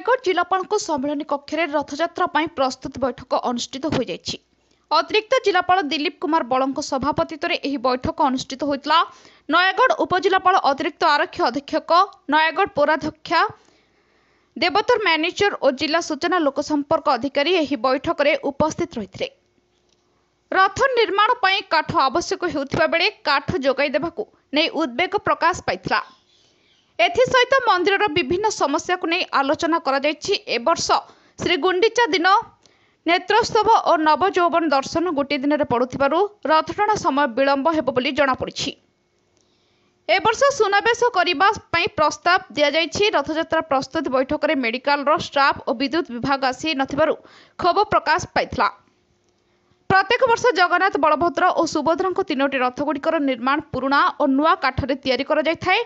नयगढ़ जिलापाल सम्मेलन कक्ष में रथयात्रा प्रस्तुत बैठक अनुष्ठित हो जाइछि। अतिरिक्त जिलापाल दिलीप कुमार बल सभापतित्व में यह बैठक अनुष्ठित होता। नयगढ़ उपजिलापाल अतिरिक्त आरक्षी अधीक्षक नयगढ़ पौराध्यक्षा देवतर मैनेजर और जिला सूचना लोकसंपर्क अधिकारी यह बैठक में उपस्थित रही। रथ निर्माण पर काठ आवश्यक होता बेले काठ जोगाई देवाकू नहीं उद्वेग प्रकाश पाइथिला। एसहित मंदिर विभिन्न समस्या को नहीं आलोचना करा जायछि। ए वर्ष श्री गुंडीचा दिन नेत्रोत्सव और नवजौवन दर्शन गोटे दिन में पड़ुथिबारु रथटଣା समय विलंब हेबो बोली जणा पड़िछि। ए वर्ष सुनावेश करबा पई प्रस्ताव दिया जायछि। रथयात्रा प्रस्तुत बैठक में मेडिकल रो स्टाफ और विद्युत विभाग आसी नथिबारु क्षोभ प्रकाश पाइथिला। प्रत्येक वर्ष जगन्नाथ बलभद्र और सुभद्रा तीनोटी रथगुड़िकर निर्माण पुराणा और नुआ काठरे तैयारी करा जायथाय।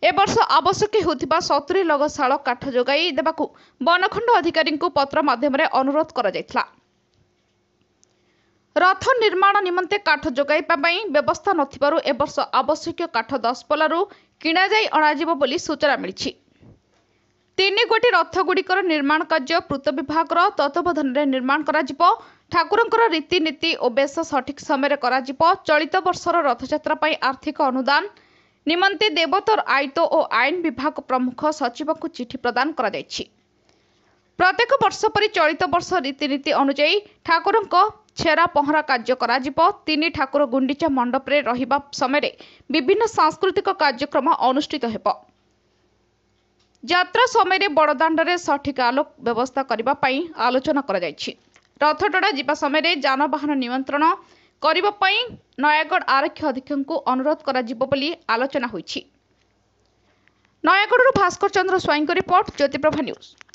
ए वर्ष आवश्यक होतिबा 70 लग शाल काठ जोगाई देबाकू बनखंड अधिकारी को पत्र माध्यम अनुरोध करा जायथिला। रथ निर्माण निमंते काठ जोगाइबा पई व्यवस्था नथिबारु ए वर्ष आवश्यक काठ 10 पलारू किणा जाई अणाजिबो बोली सूचना मिलिछि। 3 गोटी रथगुड़िकर निर्माण कार्य पूर्त विभाग तत्वावधान में निर्माण करा ठाकुरंकर रीतिनीति और बेश सठिक समय करा। चलित वर्षर रथयात्रा पई आर्थिक अनुदान निमंते देवतर आयत और आईन विभाग प्रमुख सचिव को चिठी प्रदान करा जायछि। प्रत्येक वर्ष परि चलित वर्ष रीतिनीति अनुसार ठाकुरंक छेरा पहरा कार्य करा। 3 ठाकुर गुंडीचा मंडप रे रहिबा समय विभिन्न सांस्कृतिक कार्यक्रम अनुष्ठित हेबो। यात्रा समय बड़दाण्ड सठिक आलोक व्यवस्था करबा पई आलोचना करा जायछि। रथटଣା जिबा समय जानवाहन नियंत्रण करबा पई नयगढ़ आरक्षी अधीक्षक को अनुरोध करा जिवो बोली आलोचना होइछि। नयगढ़ भास्कर चंद्र स्वाईं को रिपोर्ट ज्योतिप्रभा न्यूज।